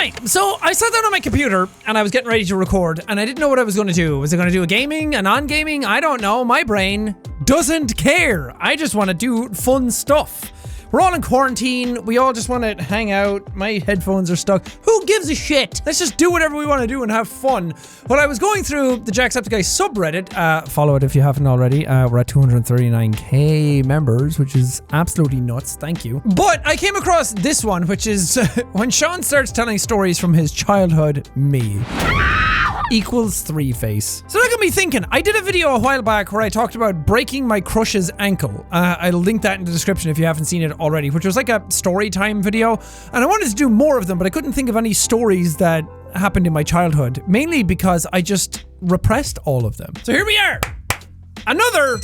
Right, so I sat down on my computer and I was getting ready to record and I didn't know what I was going to do. Was I going to do a gaming, a non-gaming? I don't know. My brain doesn't care. I just want to do fun stuff. We're all in quarantine. We all just want to hang out. My headphones are stuck. Who gives a shit? Let's just do whatever we want to do and have fun. When I was going through the Jacksepticeye subreddit, follow it if you haven't already. We're at 239k members, which is absolutely nuts. Thank you. But I came across this one, which is when Sean starts telling stories from his childhood, me. Equals 3 face. So that got me thinking. I did a video a while back where I talked about breaking my crush's ankle. I'll link that in the description if you haven't seen it already, which was like a story time video. And I wanted to do more of them, but I couldn't think of any stories that happened in my childhood, mainly because I just repressed all of them. So here we are. Another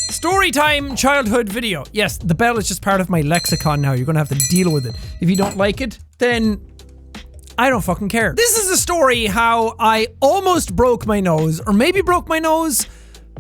story time childhood video. Yes, the bell is just part of my lexicon now. You're gonna have to deal with it. If you don't like it, then I don't fucking care. This is a story how I almost broke my nose, or maybe broke my nose,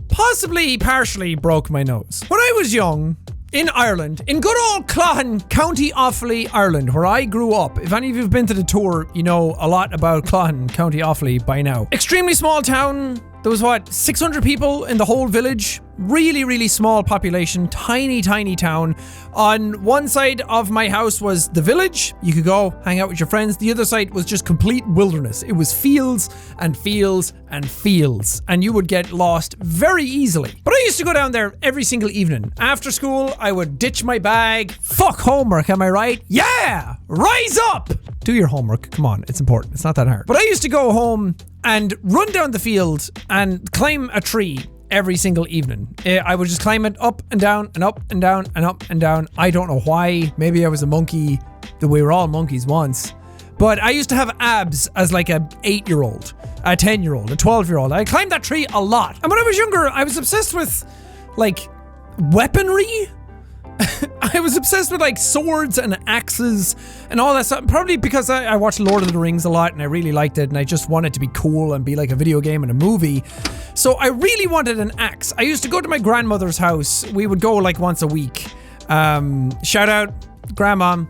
possibly partially broke my nose. When I was young, in Ireland, in good old Cloughan, County Offaly, Ireland, where I grew up. If any of you have been to the tour, you know a lot about Cloughan, County Offaly by now. Extremely small town. There was what, 600 people in the whole village? Really, really small population, tiny, tiny town. On one side of my house was the village. You could go hang out with your friends. The other side was just complete wilderness. It was fields and fields and fields, and you would get lost very easily. But I used to go down there every single evening. After school, I would ditch my bag. Fuck homework, am I right? Yeah! Rise up! Do your homework, come on, it's important. It's not that hard. But I used to go home and run down the field and climb a tree every single evening. I would just climb it up and down and up and down and up and down. I don't know why. Maybe I was a monkey. We were all monkeys once. But I used to have abs as like a 8-year-old, a 10-year-old, a 12-year-old. I climbed that tree a lot. And when I was younger, I was obsessed with like weaponry. I was obsessed with like swords and axes and all that stuff. Probably because I watched Lord of the Rings a lot and I really liked it and I just wanted to be cool and be like a video game and a movie. So I really wanted an axe. I used to go to my grandmother's house. We would go like once a week. Shout out grandma.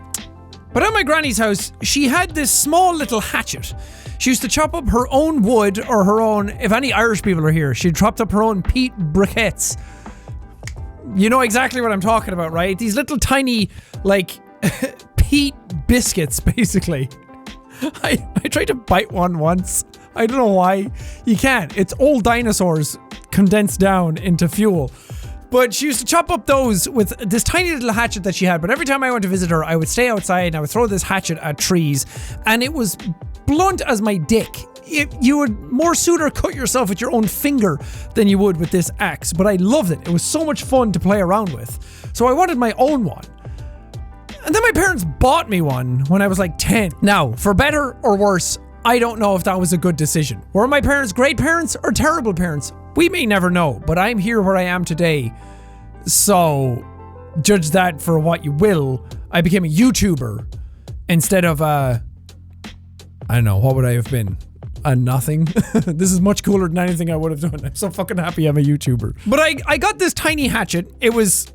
But at my granny's house, she had this small little hatchet. She used to chop up her own wood or her own, if any Irish people are here, she chopped up her own peat briquettes. You know exactly what I'm talking about, right? These little tiny, like, peat biscuits, basically. I tried to bite one once. I don't know why. You can't. It's old dinosaurs condensed down into fuel. But she used to chop up those with this tiny little hatchet that she had. But every time I went to visit her, I would stay outside and I would throw this hatchet at trees. And it was blunt as my dick. You would more sooner cut yourself with your own finger than you would with this axe. But I loved it. It was so much fun to play around with. So I wanted my own one. And then my parents bought me one when I was like 10. Now, for better or worse, I don't know if that was a good decision. Were my parents great parents or terrible parents? We may never know, but I'm here where I am today. So, judge that for what you will. I became a YouTuber instead of I don't know, what would I have been? A nothing. This is much cooler than anything I would have done. I'm so fucking happy I'm a YouTuber. But I got this tiny hatchet. It was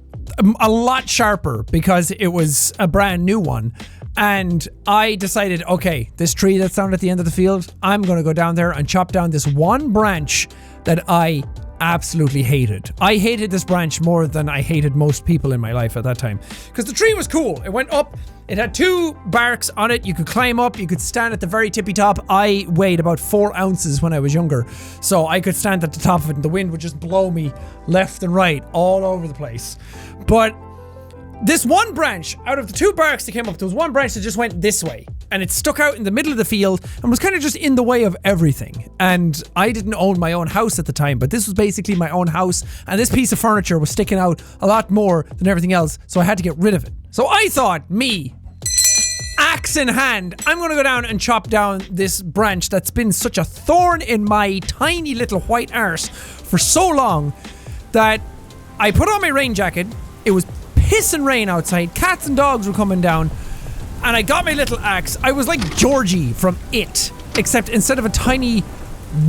a lot sharper because it was a brand new one. And I decided, okay, this tree that's down at the end of the field, I'm going to go down there and chop down this one branch that I absolutely hated. I hated this branch more than I hated most people in my life at that time. Because the tree was cool. It went up. It had 2 barks on it. You could climb up. You could stand at the very tippy top. I weighed about 4 ounces when I was younger. So I could stand at the top of it and the wind would just blow me left and right all over the place. But this one branch, out of the 2 barks that came up, there was one branch that just went this way. And it stuck out in the middle of the field and was kind of just in the way of everything. And I didn't own my own house at the time, but this was basically my own house. And this piece of furniture was sticking out a lot more than everything else, so I had to get rid of it. So I thought, me, axe in hand, I'm gonna go down and chop down this branch that's been such a thorn in my tiny little white arse for so long that I put on my rain jacket. It was pissing rain outside. Cats and dogs were coming down. And I got my little axe. I was like Georgie from It, except instead of a tiny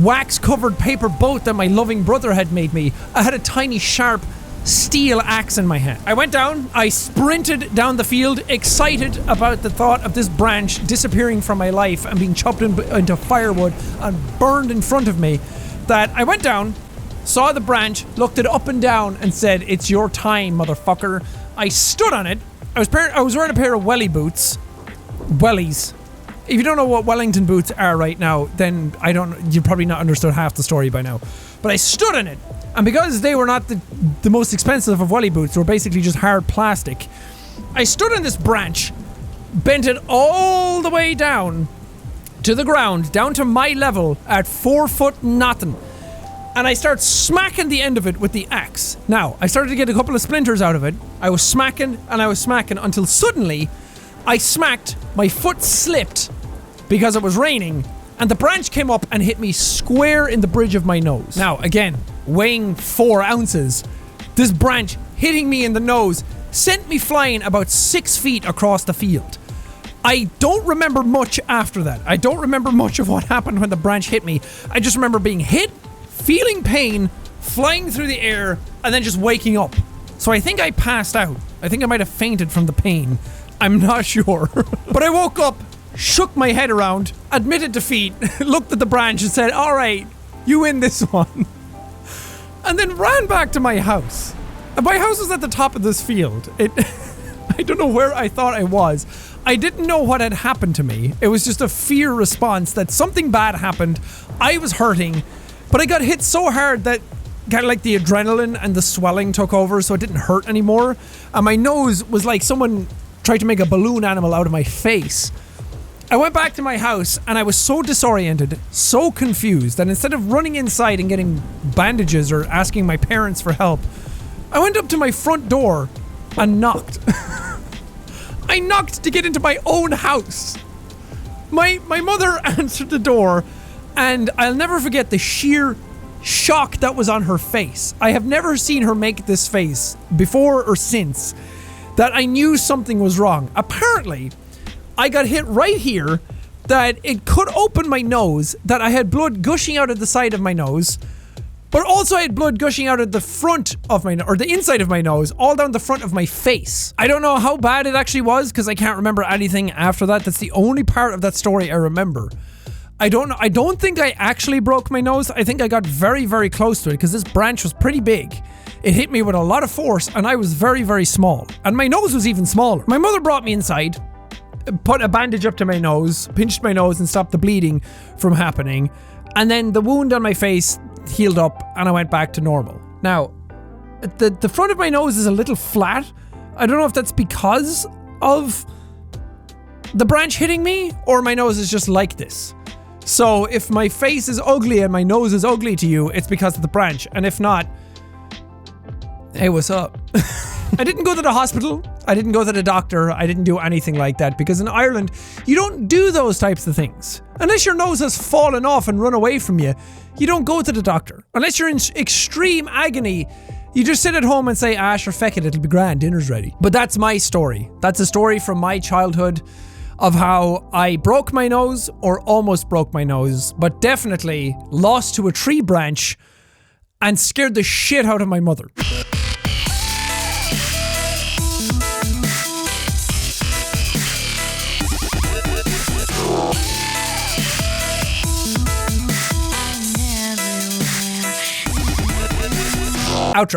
wax-covered paper boat that my loving brother had made me, I had a tiny sharp steel axe in my hand. I went down, I sprinted down the field, excited about the thought of this branch disappearing from my life and being chopped into firewood and burned in front of me, that I went down, saw the branch, looked it up and down and said, "It's your time, motherfucker." I stood on it. I was wearing a pair of welly boots. Wellies. If you don't know what Wellington boots are right now, then you've probably not understood half the story by now. But I stood on it, and because they were not the most expensive of welly boots, they were basically just hard plastic, I stood on this branch, bent it all the way down to the ground, down to my level at 4 foot nothing, and I start smacking the end of it with the axe. Now, I started to get a couple of splinters out of it. I was smacking and I was smacking until suddenly I smacked, my foot slipped because it was raining, and the branch came up and hit me square in the bridge of my nose. Now, again, weighing 4 ounces, this branch hitting me in the nose sent me flying about 6 feet across the field. I don't remember much after that. I don't remember much of what happened when the branch hit me. I just remember being hit, feeling pain, flying through the air, and then just waking up. So I think I passed out. I think I might have fainted from the pain. I'm not sure. But I woke up, shook my head around, admitted defeat, looked at the branch and said, "Alright, you win this one." And then ran back to my house. And my house was at the top of this field. I don't know where I thought I was. I didn't know what had happened to me. It was just a fear response that something bad happened. I was hurting, but I got hit so hard that kind of like the adrenaline and the swelling took over, so it didn't hurt anymore. And my nose was like someone tried to make a balloon animal out of my face. I went back to my house and I was so disoriented, so confused, that instead of running inside and getting bandages or asking my parents for help, I went up to my front door and knocked. I knocked to get into my own house. My mother answered the door, and I'll never forget the sheer shock that was on her face. I have never seen her make this face before or since, that I knew something was wrong. Apparently, I got hit right here, that it could open my nose, that I had blood gushing out of the side of my nose, but also I had blood gushing out of the front of my or the inside of my nose, all down the front of my face. I don't know how bad it actually was, because I can't remember anything after that. That's the only part of that story I remember. I don't think I actually broke my nose. I think I got very, very close to it, because this branch was pretty big. It hit me with a lot of force, and I was very, very small. And my nose was even smaller. My mother brought me inside, put a bandage up to my nose, pinched my nose and stopped the bleeding from happening. And then the wound on my face healed up and I went back to normal. Now, the front of my nose is a little flat. I don't know if that's because of the branch hitting me, or my nose is just like this. So if my face is ugly and my nose is ugly to you, it's because of the branch. And if not, hey, what's up? I didn't go to the hospital. I didn't go to the doctor. I didn't do anything like that, because in Ireland, you don't do those types of things. Unless your nose has fallen off and run away from you, you don't go to the doctor. Unless you're in extreme agony, you just sit at home and say, "Ah, sure, feck it, it'll be grand, dinner's ready." But that's my story. That's a story from my childhood of how I broke my nose, or almost broke my nose, but definitely lost to a tree branch and scared the shit out of my mother. Outro.